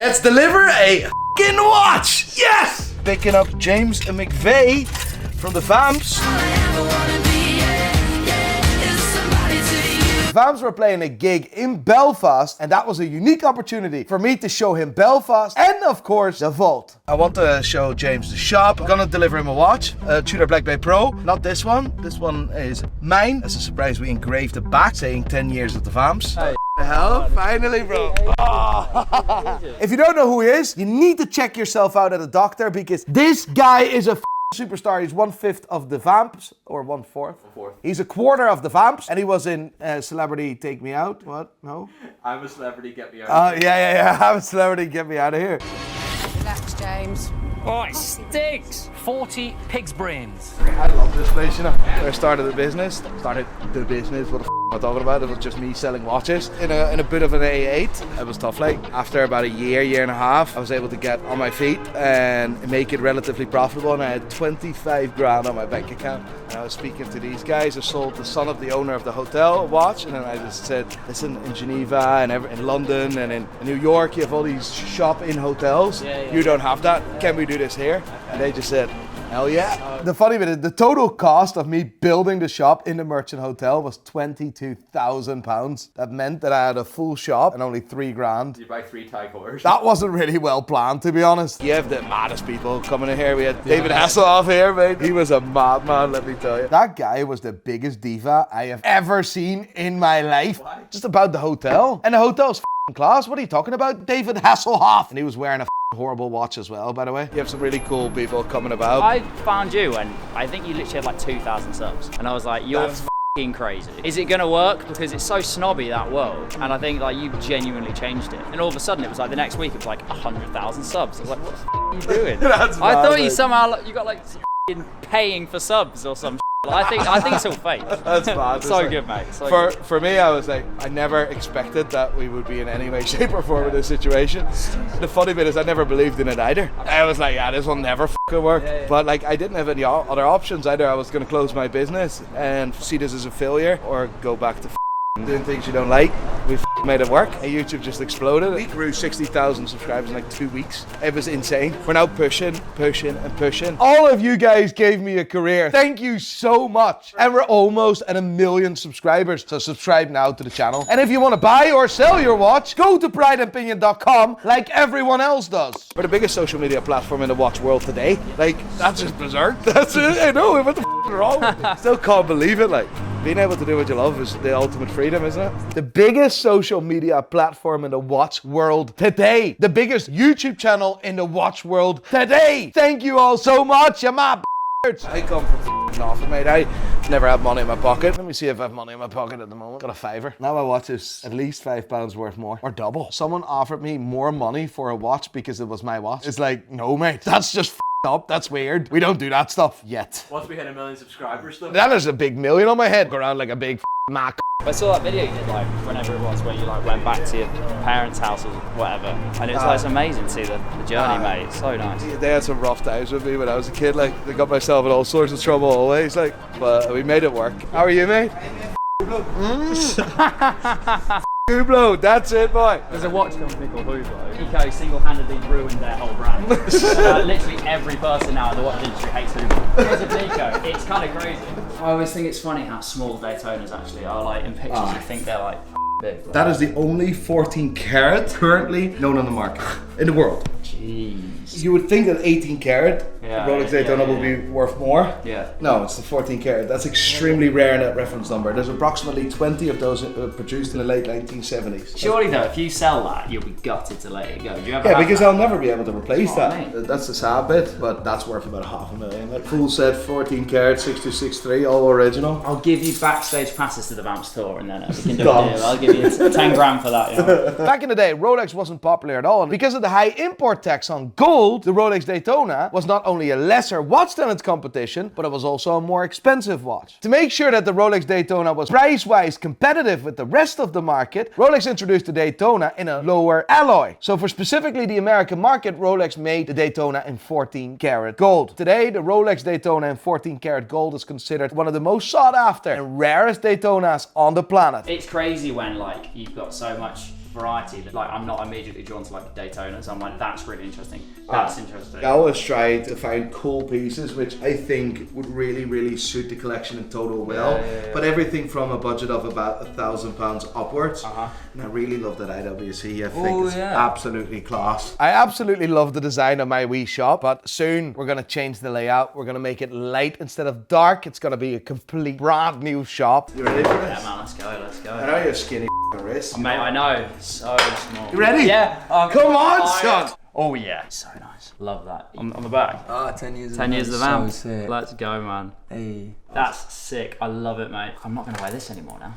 Let's deliver a f***ing watch! Yes! Picking up James and McVey from the Vamps. Vamps were playing a gig in Belfast, and that was a unique opportunity for me to show him Belfast and, of course, the vault. I want to show James the shop. I'm gonna deliver him a watch, a Tudor Black Bay Pro. Not this one. This one is mine. As a surprise, we engraved the back saying 10 years of the Vamps. Hey. The hell? Finally, bro. Oh. If you don't know who he is, you need to check yourself out at a doctor, because this guy is a superstar. He's 1/5 of the Vamps, or 1/4. 1/4. He's a quarter of the Vamps, and he was in Celebrity Take Me Out. What? No? I'm a celebrity, get me out. Oh, yeah. I'm a celebrity, get me out of here. Relax, James. Oh, it stinks! 40 pig's brains. I love this place, you know. I started the business. What the f*** am I talking about? It was just me selling watches in a bit of an A8. It was tough, like. After about a year and a half, I was able to get on my feet and make it relatively profitable, and I had 25 grand on my bank account. And I was speaking to these guys. I sold the son of the owner of the hotel a watch, and then I just said, listen, in Geneva and in London and in New York, you have all these shop-in hotels. You don't have that. Can we do this here? And they just said, hell yeah. The funny bit is, the total cost of me building the shop in the Merchant Hotel was £22,000. That meant that I had a full shop and only 3 grand. Did you buy 3 Thai cores? That wasn't really well planned, to be honest. You have the maddest people coming in here. We had David Hasselhoff here, mate. He was a madman, let me tell you. That guy was the biggest diva I have ever seen in my life. Why? Just about the hotel. And the hotel's f***ing class. What are you talking about? David Hasselhoff. And he was wearing a horrible watch as well, by the way. You have some really cool people coming about. I found you, and I think you literally had like 2,000 subs, and I was like, you're f***ing crazy. Is it gonna work? Because it's so snobby, that world, and I think like you've genuinely changed it. And all of a sudden it was like the next week it was like 100,000 subs. I was like, what the f*** are you doing? I thought you somehow you got like f***ing paying for subs or some. I think it's all fake. That's bad. So good, mate. So for me, I was like, I never expected that we would be in any way, shape, or form in this situation. The funny bit is, I never believed in it either. I was like, yeah, this will never f***ing work. But like, I didn't have any other options either. I was going to close my business and see this as a failure, or go back to doing things you don't like. We made it work, and YouTube just exploded. We grew 60,000 subscribers in like 2 weeks. It was insane. We're now pushing. All of you guys gave me a career. Thank you so much. And we're almost at 1 million subscribers. So subscribe now to the channel. And if you want to buy or sell your watch, go to prideandpinion.com like everyone else does. We're the biggest social media platform in the watch world today. Like, that's just berserk. That's it. I know. What the f*** is wrong with me? Still can't believe it. Like, being able to do what you love is the ultimate freedom, isn't it? The biggest social media platform in the watch world today. The biggest YouTube channel in the watch world today. Thank you all so much, you my b****s. I come from nothing, mate. I never had money in my pocket. Let me see if I have money in my pocket at the moment. Got a £5. Now my watch is at least £5 worth more, or double. Someone offered me more money for a watch because it was my watch. It's like, no, mate, that's just up. That's weird. We don't do that stuff yet. Once we hit 1 million subscribers, though. That is a big million on my head. Go around like a big Mac. I saw that video you did, like whenever it was, where you like went back to your parents' house or whatever, and it's like it's amazing to see the journey, mate. It's so nice. They had some rough times with me when I was a kid. Like, they got myself in all sorts of trouble always. Like, but we made it work. How are you, mate? Hublot, that's it, boy. There's a watch company called Hublot. Nico single-handedly ruined their whole brand. Literally every person now in the watch industry hates Hublot. Because of Nico, it's kind of crazy. I always think it's funny how small Daytonas actually are. Like in pictures, you think they're like big. That is the only 14 karat currently known on the market in the world. Jeez. You would think that 18 karat Rolex Daytona will be worth more. Yeah. No, it's the 14 karat. That's extremely rare in that reference number. There's approximately 20 of those produced in the late 1970s. Surely though, if you sell that, you'll be gutted to let it go. Do you ever Yeah, because I'll never be able to replace that. I mean. That's the sad bit, but that's worth about $500,000. Like, full set, 14 karat, 6263, all original. I'll give you backstage passes to the Vamps tour, and then we can do a deal. I'll give you 10 grand for that. You know? Back in the day, Rolex wasn't popular at all, and because of the high import tax on gold, the Rolex Daytona was not only a lesser watch than its competition, but it was also a more expensive watch. To make sure that the Rolex Daytona was price-wise competitive with the rest of the market, Rolex introduced the Daytona in a lower alloy. So for specifically the American market, Rolex made the Daytona in 14 karat gold. Today, the Rolex Daytona in 14 karat gold is considered one of the most sought after and rarest Daytonas on the planet. It's crazy when like you've got so much variety. Like I'm not immediately drawn to like Daytona, so I'm like, that's really interesting. That's interesting. I always try to find cool pieces which I think would really suit the collection in total well. But everything from a budget of about £1,000 upwards. And I really love that IWC. I think it's absolutely class. I absolutely love the design of my wee shop, but soon we're gonna change the layout. We're gonna make it light instead of dark. It's gonna be a complete brand new shop. You ready for this? Yeah, man, let's go. I know you're skinny wrist. Mate, I know. So small. You ready? Yeah. Come on, son. Oh yeah. So nice. Love that. On the back. 10 years. 10 years of the Vamps. So sick. Let's go, man. Hey. That's sick. I love it, mate. I'm not gonna wear this anymore now.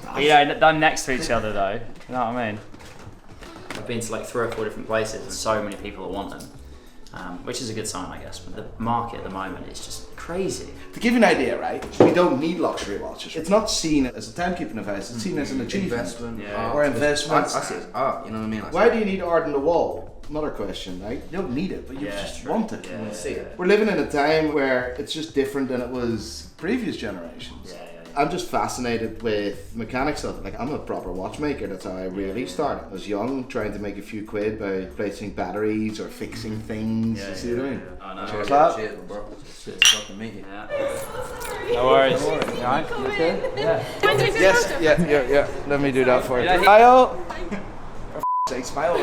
But, you know, they're next to each other though. You know what I mean? I've been to like 3 or 4 different places and so many people that want them. Which is a good sign, I guess. But the market at the moment is just crazy. To give you an idea, right? We don't need luxury watches. It's not seen as a timekeeping device. It's seen as an achievement. Investment. Or investment. I see it as art, you know what I mean? Why do you need art on the wall? Another question, right? You don't need it, but you just want it. You want to see it. We're living in a time where it's just different than it was previous generations. I'm just fascinated with mechanic stuff. Like, I'm a proper watchmaker. That's how I really started. I was young, trying to make a few quid by replacing batteries or fixing things. You see what I mean? I know. Cheers, lad. Shit, bro. Shit's fucking meet you. No worries. You alright? You okay? Yeah. Yes, yeah. Let me do that for you. Smile. For sake, smile.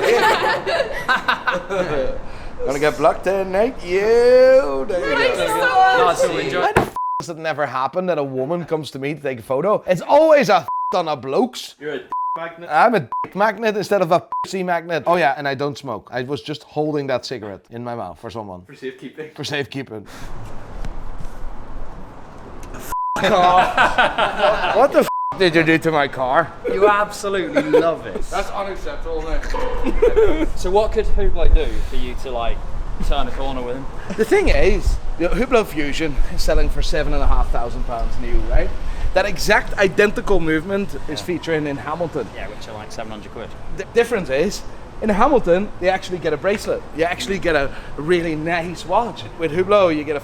Gonna get blocked tonight. You. There you go. Nice to enjoy. Does it never happen that a woman comes to me to take a photo? It's always a on a bloke's. You're a magnet. I'm a magnet instead of a pussy magnet. Oh yeah, and I don't smoke. I was just holding that cigarette in my mouth for someone. For safekeeping. For safekeeping. What the did you do to my car? You absolutely love it. That's unacceptable, mate. So what could Hublot do for you to like turn a corner with him? The thing is, Hublot Fusion is selling for £7,500 new, right? That exact identical movement is featuring in Hamilton. Yeah, which are like 700 quid. The difference is, in Hamilton, they actually get a bracelet. You actually get a really nice watch. With Hublot, you get a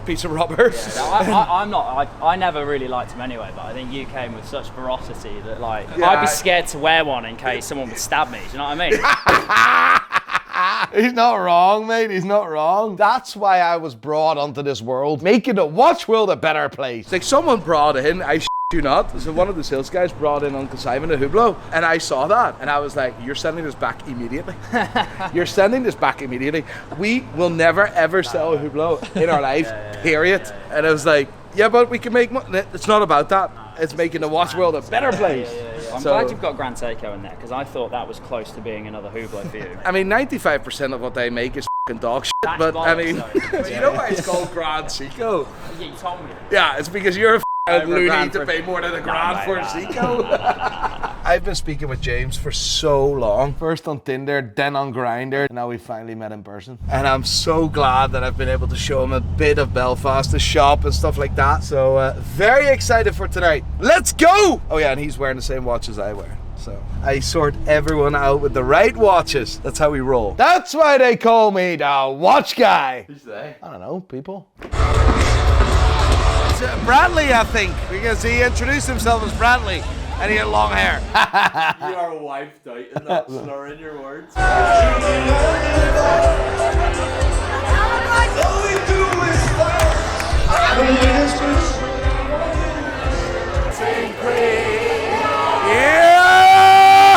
piece of rubber. Yeah, I never really liked him anyway, but I think you came with such ferocity that like I'd be scared to wear one in case someone would stab me. Do you know what I mean? He's not wrong, mate. He's not wrong. That's why I was brought onto this world, making the watch world a better place. Like someone brought in, I you not. So one of the sales guys brought in Uncle Simon a Hublot, and I saw that, and I was like, "You're sending this back immediately. You're sending this back immediately. We will never ever sell a Hublot in our lives, period." And I was like, "Yeah, but we can make money." It's not about that. It's making the watch world a better place. I'm glad you've got Grand Seiko in there because I thought that was close to being another Hublot for you. I mean, 95% of what they make is fucking dog shit, That's but I bollocks, mean, though. you know why it's called Grand Seiko? Yeah, you told me. Yeah, it's because you're a loony grand to for- pay more than a grand mate, for a Seiko. I've been speaking with James for so long. First on Tinder, then on Grindr. Now we finally met in person. And I'm so glad that I've been able to show him a bit of Belfast, the shop and stuff like that. So very excited for tonight. Let's go! Oh yeah, and he's wearing the same watch as I wear. So I sort everyone out with the right watches. That's how we roll. That's why they call me the watch guy. Who's they? I don't know, people. Bradley, I think, because he introduced himself as Bradley and he had long hair. You are wiped out in that slurring your words. Yeah!